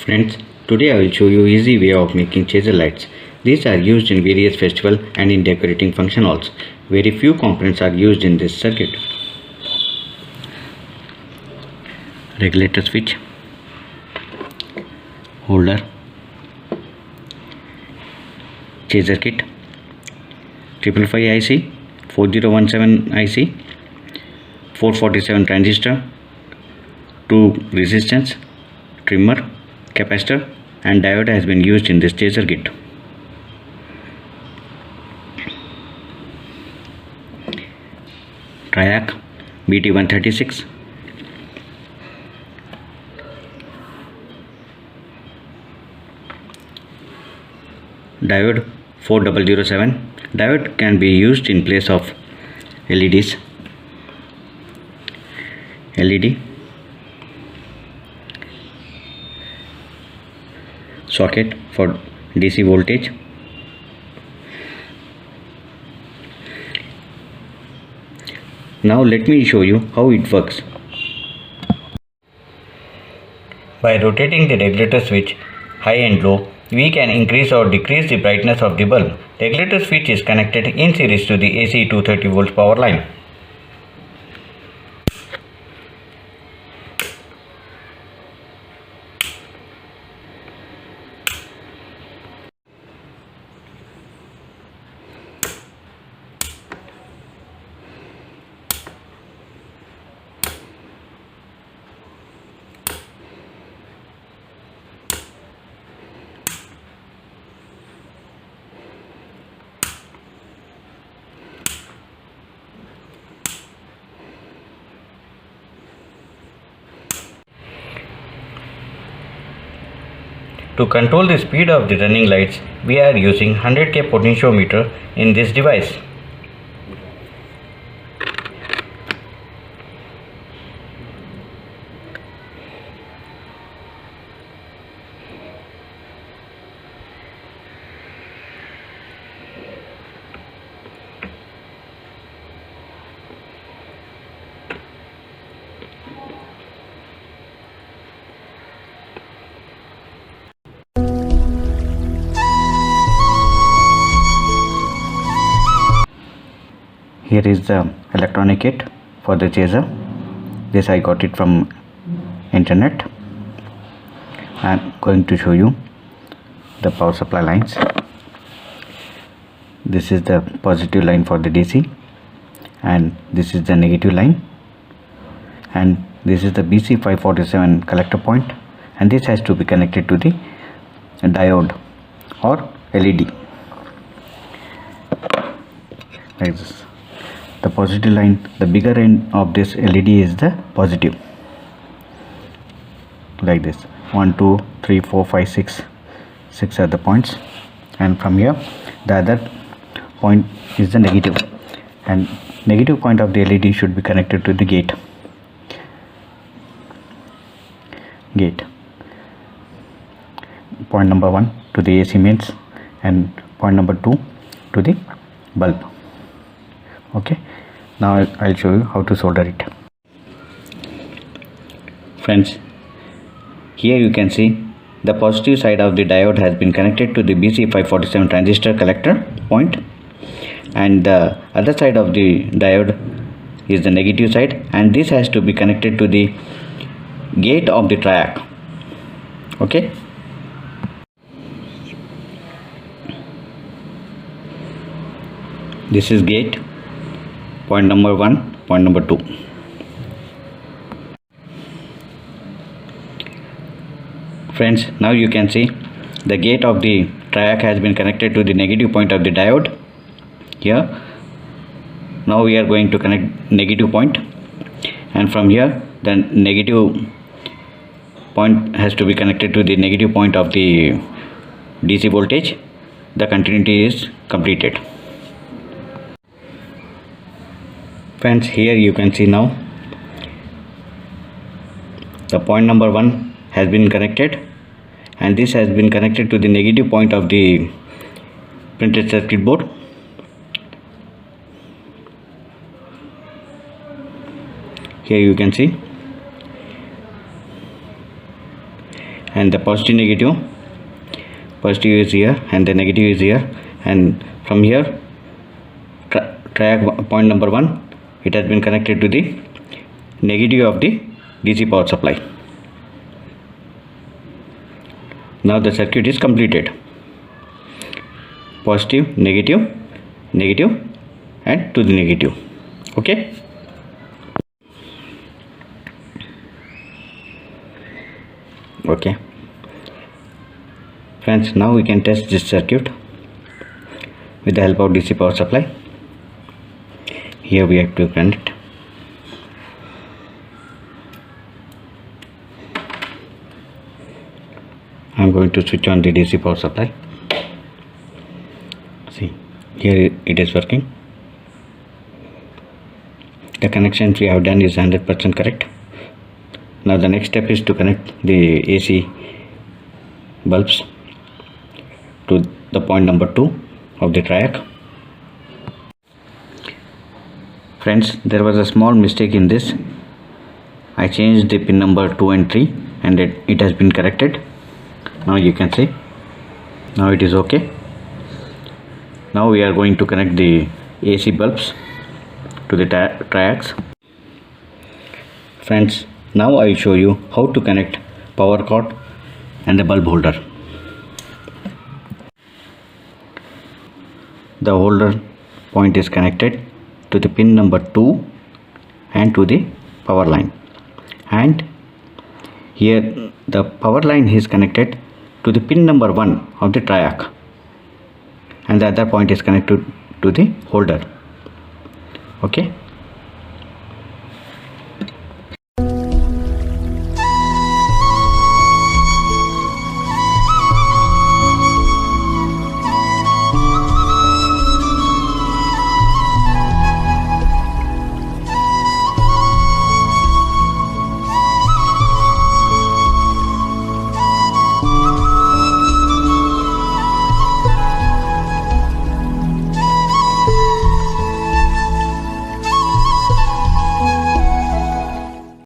Friends, today I will show you easy way of making chaser lights. These are used in various festivals and in decorating function halls. Very few components are used in this circuit. Regulator switch, holder, chaser kit, 555 IC, 4017 IC, 447 transistor, 2 resistance, trimmer, capacitor and diode has been used in this chaser kit. Triac BT136, diode 4007. Diode can be used in place of LEDs. LED, socket for DC voltage, now let me show you how it works. By rotating the regulator switch high and low, we can increase or decrease the brightness of the bulb. Regulator switch is connected in series to the AC 230 volts power line. To control the speed of the running lights, we are using 100K potentiometer in this device. Here is the electronic kit for the chaser. This I got it from internet. I am going to show you the power supply lines. This is the positive line for the DC and this is the negative line, and this is the BC547 collector point, and this has to be connected to the diode or LED like this. The positive line, the bigger end of this LED is the positive, like this. 1 2 3 4 5 6 are the points, and from here the other point is the negative, and negative point of the LED should be connected to the gate. Point number 1 to the AC mains and point number 2 to the bulb. Okay, now I'll show you how to solder it. Friends, here you can see the positive side of the diode has been connected to the BC547 transistor collector point, and the other side of the diode is the negative side, and this has to be connected to the gate of the triac. Okay, this is gate, point number 1, point number 2. Friends, now you can see the gate of the triac has been connected to the negative point of the diode here. Now we are going to connect negative point, and from here the negative point has to be connected to the negative point of the DC voltage. The continuity is completed. Friends, here you can see now the point number 1 has been connected, and this has been connected to the negative point of the printed circuit board. Here you can see, and the positive is here and the negative is here, and from here triac point number 1, it has been connected to the negative of the DC power supply. Now the circuit is completed. Positive, negative, negative, and to the negative. Okay. Okay. Friends, now we can test this circuit with the help of DC power supply. Here we have to connect. I am going to switch on the DC power supply. See, here it is working. The connections we have done is 100% correct. Now the next step is to connect the AC bulbs to the point number 2 of the triac. Friends, there was a small mistake in this. I changed the pin number 2 and 3 and it has been corrected. Now you can see, now it is okay. Now we are going to connect the AC bulbs to the triacs. Friends, now I will show you how to connect power cord and the bulb holder. The holder point is connected to the pin number 2 and to the power line, and here the power line is connected to the pin number 1 of the triac, and the other point is connected to the holder. Okay.